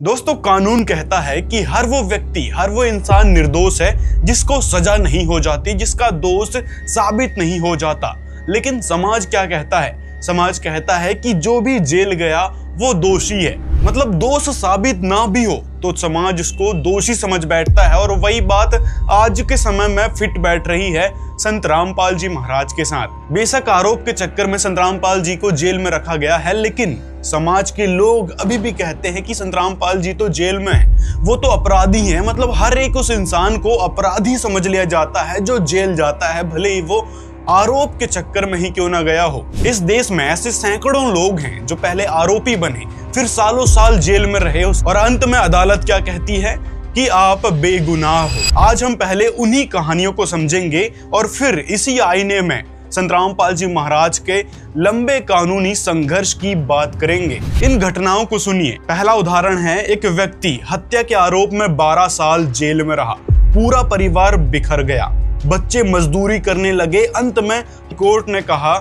दोस्तों, कानून कहता है कि हर वो व्यक्ति, हर वो इंसान निर्दोष है जिसको सजा नहीं हो जाती, जिसका दोष साबित नहीं हो जाता। लेकिन समाज क्या कहता है? समाज कहता है कि जो भी जेल गया वो दोषी है। मतलब दोष साबित ना भी हो तो समाज उसको दोषी समझ बैठता है। और वही बात आज के समय में फिट बैठ रही है संत रामपाल जी महाराज के साथ। बेशक आरोप के चक्कर में संत रामपाल जी को जेल में रखा गया है, लेकिन समाज के लोग अभी भी कहते हैं कि संत रामपाल जी तो जेल में है, वो तो अपराधी हैं। मतलब हर एक उस इंसान को अपराधी समझ लिया जाता है जो जेल जाता है, भले ही वो आरोप के चक्कर में ही क्यों ना गया हो। इस देश में ऐसे सैकड़ों लोग हैं जो पहले आरोपी बने, फिर सालों साल जेल में रहे और अंत में अदालत क्या कहती है कि आप बेगुनाह हो। आज हम पहले उन्हीं कहानियों को समझेंगे और फिर इसी आईने में संत रामपाल जी महाराज के लंबे कानूनी संघर्ष की बात करेंगे। इन घटनाओं को सुनिए। पहला उदाहरण है, एक व्यक्ति हत्या के आरोप में 12 साल जेल में रहा, पूरा परिवार बिखर गया, बच्चे मजदूरी करने लगे। अंत में कोर्ट ने कहा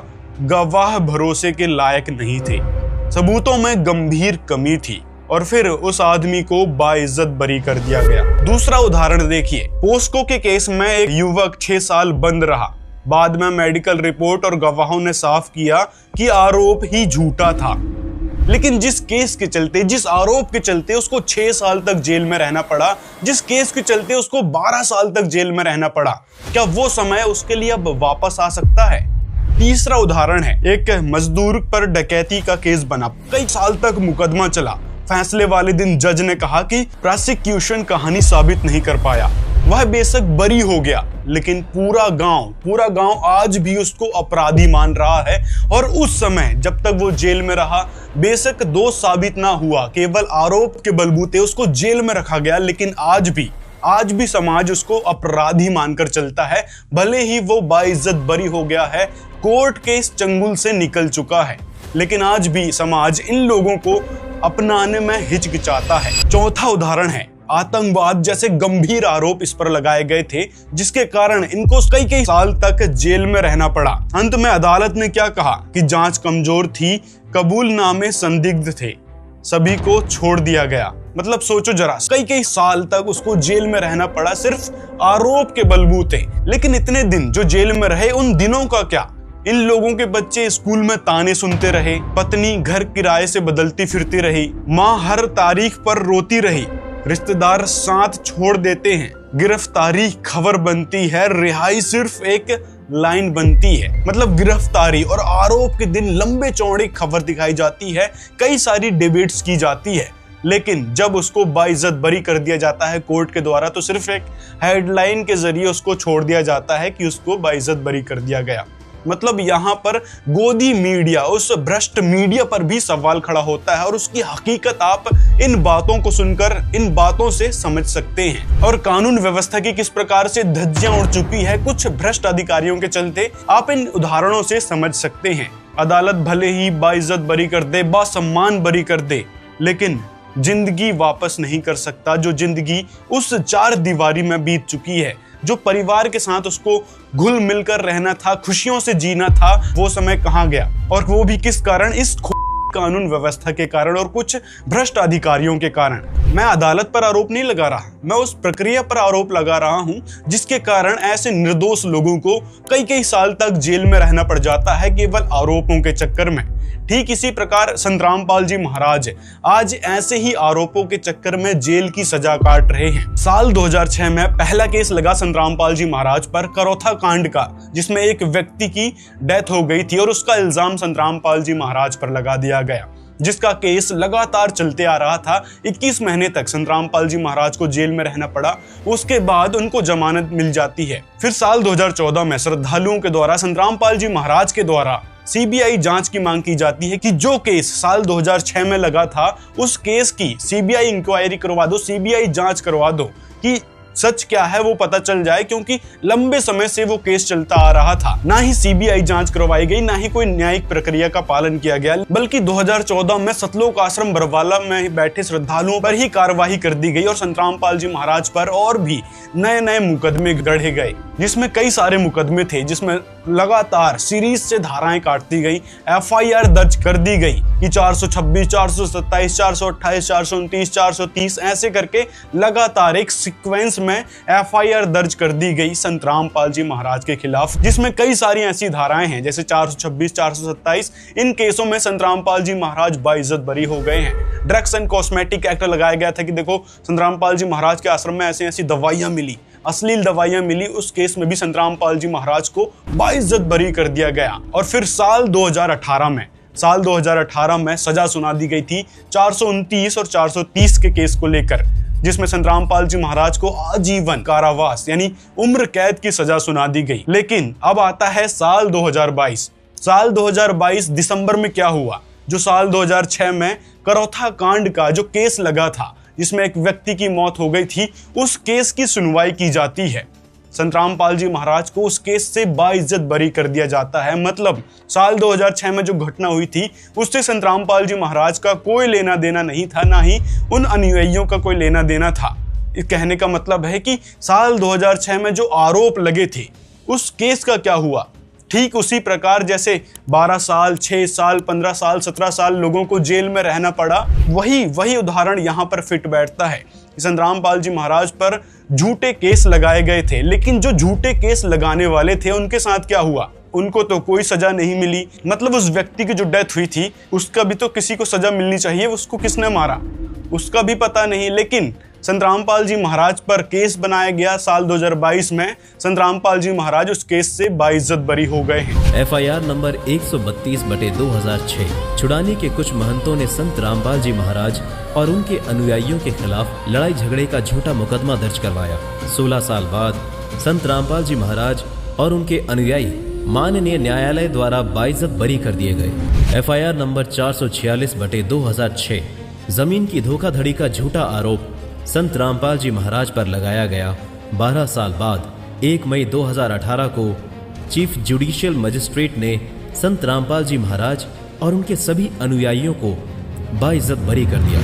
गवाह भरोसे के लायक नहीं थे, सबूतों में गंभीर कमी थी और फिर उस आदमी को बाइज्जत बरी कर दिया गया। दूसरा उदाहरण देखिए, पोस्को के केस में एक युवक 6 साल बंद रहा। बाद में मेडिकल रिपोर्ट और गवाहों ने साफ किया कि आरोप ही झूठा था, लेकिन जिस केस के चलते, जिस आरोप के चलते उसको 6 साल तक जेल में रहना पड़ा, जिस केस के चलते उसको 12 साल तक जेल में रहना पड़ा, क्या वो समय उसके लिए अब वापस आ सकता है? तीसरा उदाहरण है, एक मजदूर पर डकैती का केस बना, कई साल तक मुकदमा चला। फैसले वाले दिन जज ने कहा कि प्रोसिक्यूशन कहानी साबित नहीं कर पाया, वह बेशक बरी हो गया, लेकिन पूरा गांव आज भी उसको अपराधी मान रहा है। और उस समय जब तक वो जेल में रहा, बेशक दोष साबित ना हुआ, केवल आरोप के बलबूते उसको जेल में रखा गया, लेकिन आज भी समाज उसको अपराधी मानकर चलता है, भले ही वो बाइज्जत बरी हो गया है, कोर्ट के इस चंगुल से निकल चुका है, लेकिन आज भी समाज इन लोगों को अपनाने में हिचकिचाता है। चौथा उदाहरण है, आतंकवाद जैसे गंभीर आरोप इस पर लगाए गए थे, जिसके कारण इनको कई साल तक जेल में रहना पड़ा। अंत में अदालत ने क्या कहा कि जांच कमजोर थी, कबूलनामे संदिग्ध थे, सभी को छोड़ दिया गया। मतलब सोचो जरा, कई साल तक उसको जेल में रहना पड़ा सिर्फ आरोप के बलबूते। लेकिन इतने दिन जो जेल में रहे, उन दिनों का क्या? इन लोगों के बच्चे स्कूल में ताने सुनते रहे, पत्नी घर किराए से बदलती फिरती रही, माँ हर तारीख पर रोती रही, रिश्तेदार साथ छोड़ देते हैं, गिरफ्तारी खबर बनती है, रिहाई सिर्फ एक लाइन बनती है। मतलब गिरफ्तारी और आरोप के दिन लंबे चौड़े खबर दिखाई जाती है, कई सारी डिबेट्स की जाती है, लेकिन जब उसको बाइज्जत बरी कर दिया जाता है कोर्ट के द्वारा, तो सिर्फ एक हेडलाइन के जरिए उसको छोड़ दिया जाता है कि उसको बाइज्जत बरी कर दिया गया। मतलब यहाँ पर गोदी मीडिया, उस भ्रष्ट मीडिया पर भी सवाल खड़ा होता है और उसकी हकीकत आप इन बातों को सुनकर, इन बातों से समझ सकते हैं। और कानून व्यवस्था की किस प्रकार से धज्जियां उड़ चुकी है कुछ भ्रष्ट अधिकारियों के चलते, आप इन उदाहरणों से समझ सकते हैं। अदालत भले ही बाइज्जत बरी कर दे, बासम्मान बरी कर दे, लेकिन जिंदगी वापस नहीं कर सकता। जो जिंदगी उस 4 दीवारी में बीत चुकी है, जो परिवार के साथ उसको घुल मिलकर रहना था, खुशियों से जीना था, वो समय कहाँ गया? और वो भी किस कारण? इस कानून व्यवस्था के कारण और कुछ भ्रष्ट अधिकारियों के कारण। मैं अदालत पर आरोप नहीं लगा रहा, मैं उस प्रक्रिया पर आरोप लगा रहा हूं जिसके कारण ऐसे निर्दोष लोगों को कई साल तक जेल में रहना पड़ जाता है केवल आरोपों के चक्कर में। ठीक इसी प्रकार संत रामपाल जी महाराज आज ऐसे ही आरोपों के चक्कर में जेल की सजा काट रहे हैं। साल 2006 में पहला केस लगा संत रामपाल जी महाराज पर, करौथा कांड का, जिसमें एक व्यक्ति की डेथ हो गई थी और उसका इल्जाम संत रामपाल जी महाराज पर लगा दिया गया, जिसका केस लगातार चलते आ रहा था। 21 महीने तक संत रामपाल जी महाराज को जेल में रहना पड़ा, उसके बाद उनको जमानत मिल जाती है। फिर साल 2014 में श्रद्धालुओं के द्वारा संत रामपाल जी महाराज के द्वारा सीबीआई जांच की मांग की जाती है कि जो केस साल 2006 में लगा था, उस केस की सीबीआई इंक्वायरी करवा दो, सीबीआई जांच करवा दो कि सच क्या है वो पता चल जाए, क्योंकि लंबे समय से वो केस चलता आ रहा था। ना ही सीबीआई जांच करवाई गई, ना ही कोई न्यायिक प्रक्रिया का पालन किया गया, बल्कि 2014 में सतलोक आश्रम बरवाला में बैठे श्रद्धालुओं पर ही कार्रवाई कर दी गई और संत रामपाल जी महाराज पर और भी नए मुकदमे गढ़े गए, जिसमें कई सारे मुकदमे थे, जिसमें लगातार सीरीज से धाराएं काटती गई, एफआईआर दर्ज कर दी गई कि 426, 427, 428, 429, 430 ऐसे करके लगातार एक सीक्वेंस में एफआईआर दर्ज कर दी गई संत रामपाल जी महाराज के खिलाफ, जिसमें कई सारी ऐसी धाराएं हैं जैसे 426, 427। इन केसों में संत रामपाल जी महाराज बाइज्जत बरी हो गए हैं। ड्रग्स एंड कॉस्मेटिक एक्ट लगाया गया था कि देखो संत रामपाल जी महाराज के आश्रम में ऐसी ऐसी दवाइयां मिली, अश्लील दवाइयां मिली, उस केस में भी संत रामपाल जी महाराज को बाइज्जत बरी कर दिया गया। और फिर साल 2018 में सजा सुना दी गई थी 429 और 430 के केस को लेकर, जिसमें संत रामपाल जी महाराज को आजीवन कारावास यानी उम्र कैद की सजा सुना दी गई। लेकिन अब आता है साल 2022। साल 2022 दिसंबर में क्या हुआ? जो साल 2006 में करौथा कांड का जो केस लगा था जिसमें एक व्यक्ति की मौत हो गई थी, उस केस की सुनवाई की जाती है। संत रामपाल जी महाराज को उस केस से बाइज्जत बरी कर दिया जाता है। मतलब साल 2006 में जो घटना हुई थी उससे संत रामपाल जी महाराज का कोई लेना देना नहीं था, ना ही उन अनुयायियों का कोई लेना देना था। इस कहने का मतलब है कि साल 2006 में जो आरोप लगे थे उस केस का क्या हुआ? ठीक उसी प्रकार जैसे 12 साल, 6 साल, 15 साल, 17 साल लोगों को जेल में रहना पड़ा, वही उदाहरण यहाँ पर फिट बैठता है। संत रामपाल जी महाराज पर झूठे केस लगाए गए थे, लेकिन जो झूठे केस लगाने वाले थे उनके साथ क्या हुआ? उनको तो कोई सजा नहीं मिली। मतलब उस व्यक्ति की जो डेथ हुई थी उसका भी तो किसी को सजा मिलनी चाहिए, उसको किसने मारा उसका भी पता नहीं। लेकिन संत रामपाल जी महाराज पर केस बनाया गया साल 2022 में। संत रामपाल जी महाराज उस केस से बाइज्जत बरी हो गए हैं। एफआईआर नंबर 132/2006 छुड़ानी के कुछ महंतों ने संत रामपाल जी महाराज और उनके अनुयायियों के खिलाफ लड़ाई झगड़े का झूठा मुकदमा दर्ज करवाया। 16 साल बाद संत रामपाल जी महाराज और उनके अनुयायी माननीय न्यायालय द्वारा बाइज्जत बरी कर दिए गए। एफआईआर नंबर 446/2006 जमीन की धोखाधड़ी का झूठा आरोप संत रामपाल जी महाराज पर लगाया गया। 12 साल बाद 1 मई 2018 को चीफ जुडिशियल मजिस्ट्रेट ने संत रामपाल जी महाराज और उनके सभी अनुयायियों को बाइज्जत बरी कर दिया।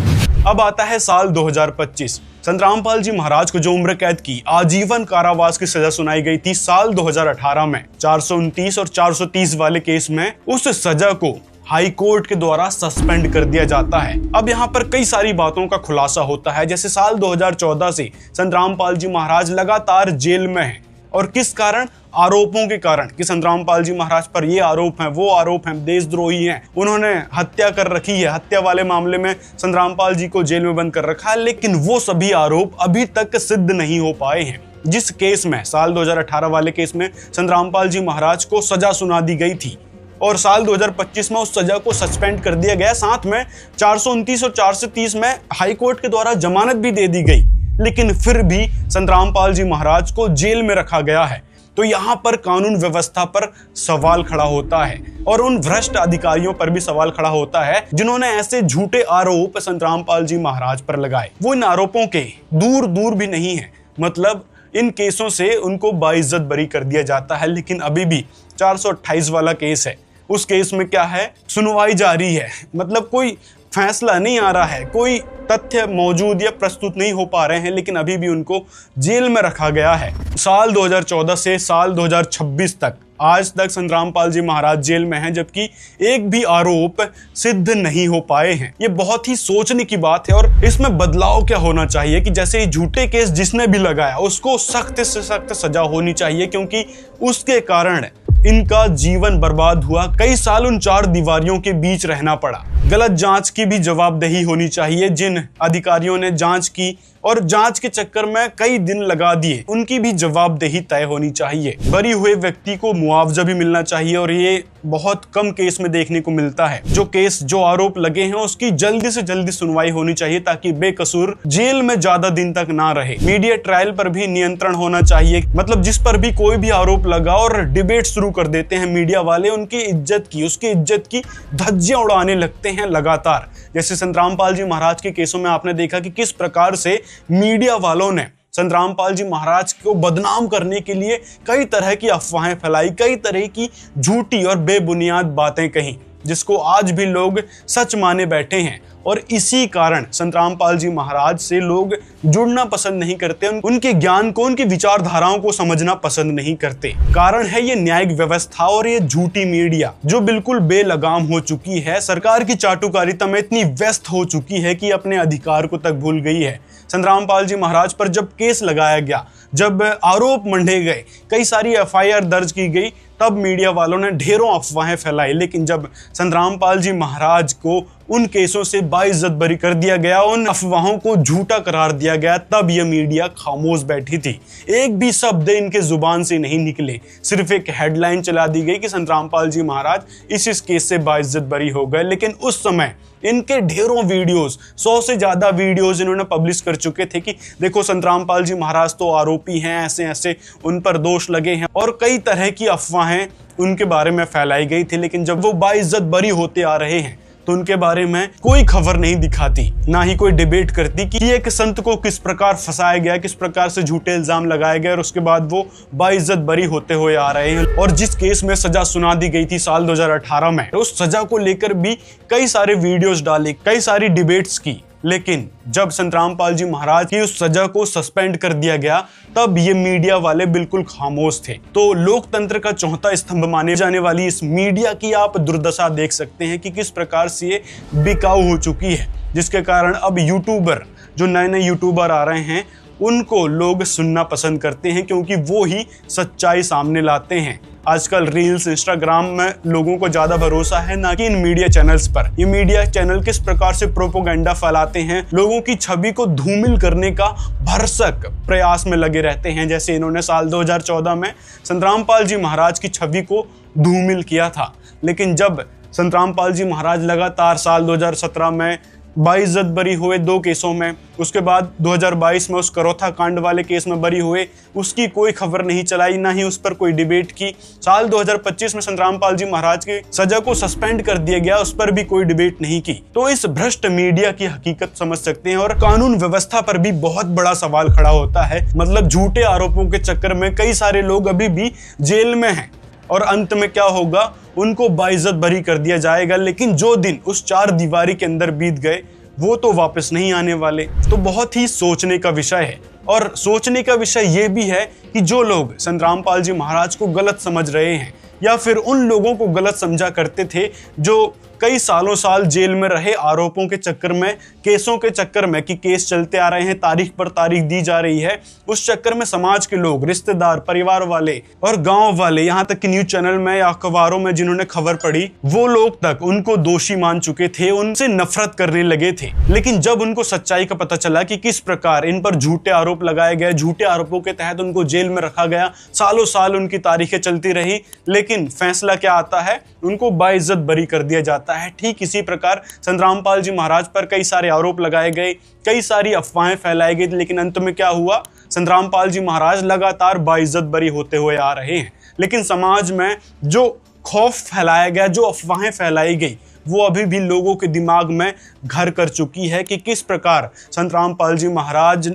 अब आता है साल 2025। संत रामपाल जी महाराज को जो उम्र कैद की आजीवन कारावास की सजा सुनाई गई थी साल 2018 में 429 और 430 वाले केस में, उस सजा को हाई कोर्ट के द्वारा सस्पेंड कर दिया जाता है। अब यहाँ पर कई सारी बातों का खुलासा होता है, जैसे साल 2014 से संत रामपाल जी महाराज लगातार जेल में हैं। और किस कारण? आरोपों के कारण कि संत रामपाल जी महाराज पर ये आरोप हैं, वो आरोप हैं, देशद्रोही हैं, उन्होंने हत्या कर रखी है, हत्या वाले मामले में संत रामपाल जी को जेल में बंद कर रखा है। लेकिन वो सभी आरोप अभी तक सिद्ध नहीं हो पाए हैं। जिस केस में साल 2018 वाले केस में संत रामपाल जी महाराज को सजा सुना दी गई थी और साल 2025 में उस सजा को सस्पेंड कर दिया गया, साथ में 429 और 430 में हाई कोर्ट के द्वारा जमानत भी दे दी गई, लेकिन फिर भी संत रामपाल जी महाराज को जेल में रखा गया है। तो यहाँ पर कानून व्यवस्था पर सवाल खड़ा होता है और उन भ्रष्ट अधिकारियों पर भी सवाल खड़ा होता है जिन्होंने ऐसे झूठे आरोप संत रामपाल जी महाराज पर लगाए। वो इन आरोपों के दूर दूर भी नहीं है। मतलब इन केसों से उनको बाइज्जत बरी कर दिया जाता है, लेकिन अभी भी 428 वाला केस है, उस केस में क्या है? सुनवाई जारी है। मतलब कोई फैसला नहीं आ रहा है, कोई तथ्य मौजूद या प्रस्तुत नहीं हो पा रहे हैं, लेकिन अभी भी उनको जेल में रखा गया है। साल 2014 से साल 2026 तक आज तक संत रामपाल जी महाराज जेल में हैं, जबकि एक भी आरोप सिद्ध नहीं हो पाए हैं। ये बहुत ही सोचने की बात है और इसमें बदलाव क्या होना चाहिए कि जैसे झूठे केस जिसने भी लगाया उसको सख्त से सख्त सजा होनी चाहिए, क्योंकि उसके कारण इनका जीवन बर्बाद हुआ। कई साल उन चार दीवारियों के बीच रहना पड़ा। गलत जांच की भी जवाबदेही होनी चाहिए। जिन अधिकारियों ने जांच की और जांच के चक्कर में कई दिन लगा दिए, उनकी भी जवाबदेही तय होनी चाहिए। बरी हुए व्यक्ति को मुआवजा भी मिलना चाहिए और ये बहुत कम केस में देखने को मिलता है। जो आरोप लगे हैं उसकी जल्दी से जल्दी सुनवाई होनी चाहिए ताकि बेकसूर जेल में ज्यादा दिन तक ना रहे। मीडिया ट्रायल पर भी नियंत्रण होना चाहिए। मतलब जिस पर भी कोई भी आरोप लगा और डिबेट शुरू कर देते हैं मीडिया वाले, उनकी उसकी इज्जत की धज्जियां उड़ाने लगते हैं लगातार। जैसे संत रामपाल जी महाराज के केसों में आपने देखा कि किस प्रकार से मीडिया वालों ने संत रामपाल जी महाराज को बदनाम करने के लिए कई तरह की अफवाहें फैलाई, कई तरह की झूठी और बेबुनियाद बातें कही, जिसको आज भी लोग सच माने बैठे हैं। और इसी कारण संत रामपाल जी महाराज से लोग जुड़ना पसंद नहीं करते, उनके ज्ञान को, उनकी विचारधाराओं को समझना पसंद नहीं करते। कारण है ये न्यायिक व्यवस्था और ये झूठी मीडिया जो बिल्कुल बेलगाम हो चुकी है, सरकार की चाटुकारिता में इतनी व्यस्त हो चुकी है कि अपने अधिकार को तक भूल गई है। संत रामपाल जी महाराज पर जब केस लगाया गया, जब आरोप मंडे गए, कई सारी FIR दर्ज की गई, तब मीडिया वालों ने ढेरों अफवाहें फैलाई। लेकिन जब संत रामपाल जी महाराज को उन केसों से बाइज्जत बरी कर दिया गया, उन अफवाहों को झूठा करार दिया गया, तब यह मीडिया खामोश बैठी थी। एक भी शब्द इनके जुबान से नहीं निकले, सिर्फ एक हेडलाइन चला दी गई कि संत रामपाल जी महाराज इस केस से बाइज्जत बरी हो गए। लेकिन उस समय इनके ढेरों वीडियोस, 100 से ज्यादा वीडियोस इन्होंने पब्लिश कर चुके थे कि देखो संत रामपाल जी महाराज तो आरोपी हैं, ऐसे ऐसे उन पर दोष लगे हैं, और कई तरह की अफवाहें उनके बारे में फैलाई गई थी। लेकिन जब वो बाइज्जत बरी होते आ रहे हैं तो उनके बारे में कोई खबर नहीं दिखाती, ना ही कोई डिबेट करती कि एक संत को किस प्रकार फंसाया गया, किस प्रकार से झूठे इल्जाम लगाए गए और उसके बाद वो बाइज्जत बरी होते हुए आ रहे हैं। और जिस केस में सजा सुना दी गई थी साल 2018 में, उस सजा को लेकर भी कई सारे वीडियोस डाले, कई सारी डिबेट्स की। लेकिन जब संत रामपाल जी महाराज की उस सजा को सस्पेंड कर दिया गया, तब ये मीडिया वाले बिल्कुल खामोश थे। तो लोकतंत्र का चौथा स्तंभ माने जाने वाली इस मीडिया की आप दुर्दशा देख सकते हैं कि किस प्रकार से ये बिकाऊ हो चुकी है, जिसके कारण अब यूट्यूबर, जो नए नए यूट्यूबर आ रहे हैं, उनको लोग सुनना पसंद करते हैं क्योंकि वो ही सच्चाई सामने लाते हैं। आजकल रील्स, इंस्टाग्राम में लोगों को ज्यादा भरोसा है, ना कि इन मीडिया चैनल्स पर। ये मीडिया चैनल किस प्रकार से प्रोपोगंडा फैलाते हैं, लोगों की छवि को धूमिल करने का भरसक प्रयास में लगे रहते हैं। जैसे इन्होंने साल 2014 में संत रामपाल जी महाराज की छवि को धूमिल किया था। लेकिन जब संत रामपाल जी महाराज लगातार साल 2017 में बाइज्जत बरी हुए 2 केसों में, उसके बाद 2022 में उस करोथा कांड वाले केस में बरी हुए, उसकी कोई खबर नहीं चलाई, ना ही उस पर कोई डिबेट की। साल 2025 में संत रामपाल जी महाराज की सजा को सस्पेंड कर दिया गया, उस पर भी कोई डिबेट नहीं की। तो इस भ्रष्ट मीडिया की हकीकत समझ सकते हैं। और कानून व्यवस्था पर भी बहुत बड़ा सवाल खड़ा होता है। मतलब झूठे आरोपों के चक्कर में कई सारे लोग अभी भी जेल में हैं और अंत में क्या होगा, उनको बाइज्जत बरी कर दिया जाएगा। लेकिन जो दिन उस 4 दीवारी के अंदर बीत गए वो तो वापस नहीं आने वाले। तो बहुत ही सोचने का विषय है। और सोचने का विषय ये भी है कि जो लोग संत रामपाल जी महाराज को गलत समझ रहे हैं, या फिर उन लोगों को गलत समझा करते थे जो कई सालों साल जेल में रहे आरोपों के चक्कर में, केसों के चक्कर में, कि केस चलते आ रहे हैं, तारीख पर तारीख दी जा रही है, उस चक्कर में समाज के लोग, रिश्तेदार, परिवार वाले और गांव वाले, यहाँ तक कि न्यूज चैनल में या अखबारों में जिन्होंने खबर पढ़ी, वो लोग तक उनको दोषी मान चुके थे, उनसे नफरत करने लगे थे। लेकिन जब उनको सच्चाई का पता चला कि किस प्रकार इन पर झूठे आरोप लगाए गए, झूठे आरोपों के तहत उनको जेल में रखा गया, सालों साल उनकी तारीखें चलती रही, लेकिन फैसला क्या आता है, उनको बाइज्जत बरी कर दिया जाता है। ठीक इसी प्रकार संत रामपाल जी महाराज पर कई सारे आरोप लगाए गए, कई सारी अफवाहें फैलाई गई, लेकिन अंत में क्या हुआ, संत रामपाल जी महाराज लगातार बाइज्जत बरी होते हुए आ रहे हैं। लेकिन समाज में जो खौफ फैलाया गया, जो अफवाहें फैलाई गई, वो अभी भी लोगों के दिमाग में घर कर चुकी है कि किस प्रकार संत रामपाल जी महाराज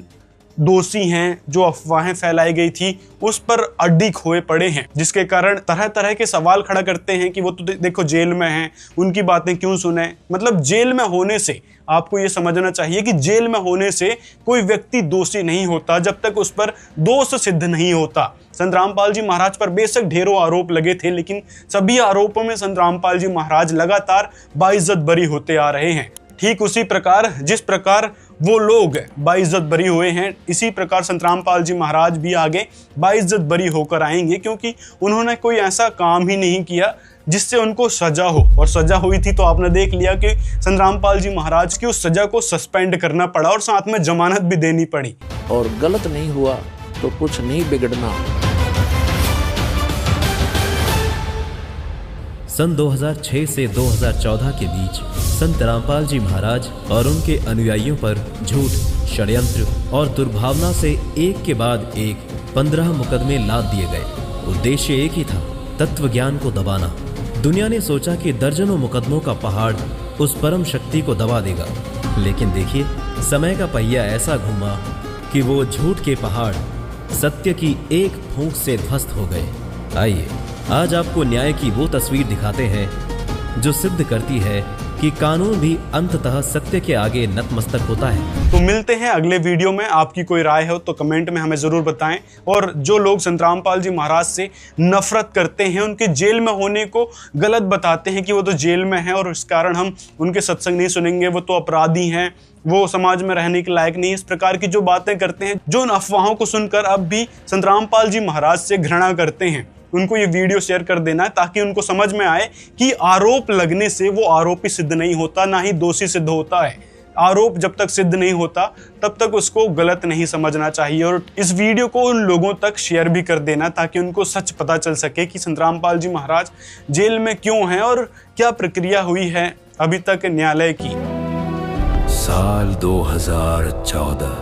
दोषी हैं। जो अफवाहें फैलाई गई थी उस पर अड्डी खोए पड़े हैं, जिसके कारण तरह तरह के सवाल खड़ा करते हैं कि वो तो देखो जेल में हैं, उनकी बातें क्यों सुने। मतलब जेल में होने से आपको ये समझना चाहिए कि जेल में होने से कोई व्यक्ति दोषी नहीं होता जब तक उस पर दोष सिद्ध नहीं होता। संत रामपाल जी महाराज पर बेशक ढेरों आरोप लगे थे, लेकिन सभी आरोपों में संत रामपाल जी महाराज लगातार बाइज्जत बरी होते आ रहे हैं। ठीक उसी प्रकार जिस प्रकार वो लोग बाइज्जत बरी हुए हैं, इसी प्रकार संत रामपाल जी महाराज भी आगे बाइज्जत बरी होकर आएंगे, क्योंकि उन्होंने कोई ऐसा काम ही नहीं किया जिससे उनको सजा हो। और सजा हुई थी तो आपने देख लिया कि संत रामपाल जी महाराज की उस सजा को सस्पेंड करना पड़ा और साथ में जमानत भी देनी पड़ी। और गलत नहीं हुआ तो कुछ नहीं बिगड़ना। सन 2006 से 2014 के बीच संत रामपाल जी महाराज और उनके अनुयायियों पर झूठ, षड्यंत्र और दुर्भावना से एक के बाद एक 15 मुकदमे लाद दिए गए। उद्देश्य एक ही था, तत्व ज्ञान को दबाना। दुनिया ने सोचा कि दर्जनों मुकदमों का पहाड़ उस परम शक्ति को दबा देगा, लेकिन देखिए समय का पहिया ऐसा घूमा कि वो झूठ के पहाड़ सत्य की एक फूंक से ध्वस्त हो गए। आइए आज आपको न्याय की वो तस्वीर दिखाते हैं जो सिद्ध करती है कि कानून भी अंततः सत्य के आगे नतमस्तक होता है। तो मिलते हैं अगले वीडियो में। आपकी कोई राय हो तो कमेंट में हमें जरूर बताएं। और जो लोग संत रामपाल जी महाराज से नफरत करते हैं, उनके जेल में होने को गलत बताते हैं कि वो तो जेल में है और इस कारण हम उनके सत्संग नहीं सुनेंगे, वो तो अपराधी हैं, वो समाज में रहने के लायक नहीं, इस प्रकार की जो बातें करते हैं, जो उन अफवाहों को सुनकर अब भी संत रामपाल जी महाराज से घृणा करते हैं, उनको ये वीडियो शेयर कर देना है ताकि उनको समझ में आए कि आरोप लगने से वो आरोपी सिद्ध नहीं होता, ना ही दोषी सिद्ध होता है। आरोप जब तक सिद्ध नहीं होता तब तक उसको गलत नहीं समझना चाहिए। और इस वीडियो को उन लोगों तक शेयर भी कर देना ताकि उनको सच पता चल सके कि संत रामपाल जी महाराज जेल में क्यों हैं और क्या प्रक्रिया हुई है अभी तक न्यायालय की। साल 2014,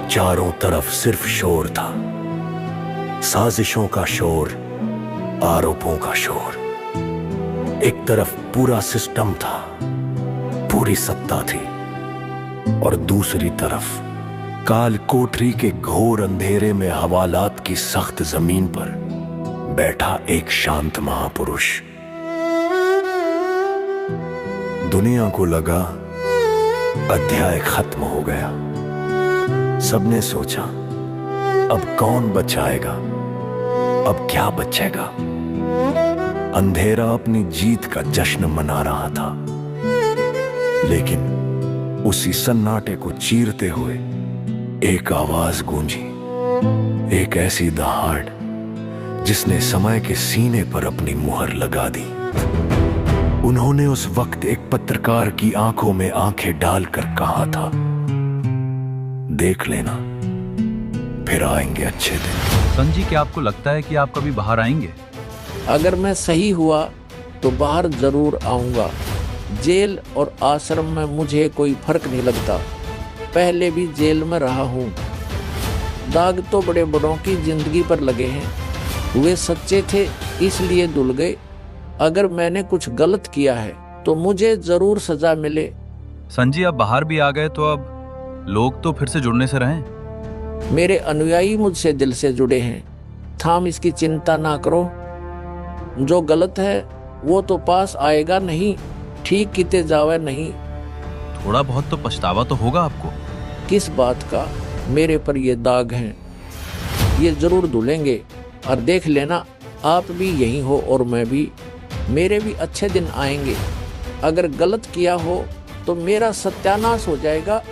चारों तरफ सिर्फ शोर था, साजिशों का शोर, आरोपों का शोर। एक तरफ पूरा सिस्टम था, पूरी सत्ता थी, और दूसरी तरफ काल कोठरी के घोर अंधेरे में हवालात की सख्त जमीन पर बैठा एक शांत महापुरुष। दुनिया को लगा अध्याय खत्म हो गया। सबने सोचा अब कौन बचाएगा, अब क्या बचेगा। अंधेरा अपनी जीत का जश्न मना रहा था, लेकिन उसी सन्नाटे को चीरते हुए एक आवाज गूंजी, एक ऐसी दहाड़ जिसने समय के सीने पर अपनी मुहर लगा दी। उन्होंने उस वक्त एक पत्रकार की आंखों में आंखें डालकर कहा था, देख लेना फिर आएंगे अच्छे दिन। संत जी, क्या आपको लगता है कि आप कभी बाहर आएंगे? अगर मैं सही हुआ तो बाहर जरूर आऊंगा। जेल और आश्रम में मुझे कोई फर्क नहीं लगता, पहले भी जेल में रहा हूँ। दाग तो बड़े बड़ों की जिंदगी पर लगे हैं, वे सच्चे थे इसलिए धुल गए। अगर मैंने कुछ गलत किया है तो मुझे जरूर सजा मिले। संत जी, अब बाहर भी आ गए तो अब लोग तो फिर से जुड़ने से रहें। मेरे अनुयायी मुझसे दिल से जुड़े हैं, थाम इसकी चिंता ना करो। जो गलत है वो तो पास आएगा नहीं, ठीक किते जावे नहीं। थोड़ा बहुत तो पछतावा तो होगा आपको। किस बात का? मेरे पर ये दाग हैं, ये जरूर धुलेंगे। और देख लेना, आप भी यही हो और मैं भी, मेरे भी अच्छे दिन आएंगे। अगर गलत किया हो तो मेरा सत्यानाश हो जाएगा,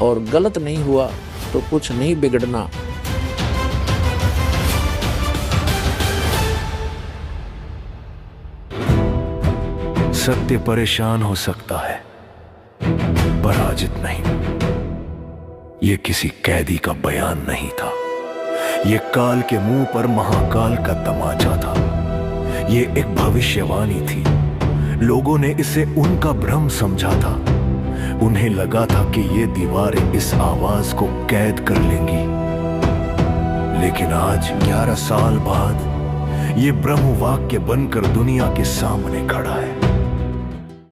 और गलत नहीं हुआ तो कुछ नहीं बिगड़ना। सत्य परेशान हो सकता है, पराजित नहीं। ये किसी कैदी का बयान नहीं था, ये काल के मुंह पर महाकाल का तमाचा था। ये एक भविष्यवाणी थी। लोगों ने इसे उनका भ्रम समझा था। उन्हें लगा था कि ये दीवारें इस आवाज को कैद कर लेंगी, लेकिन आज 11 साल बाद ये ब्रह्म वाक्य बनकर दुनिया के सामने खड़ा है।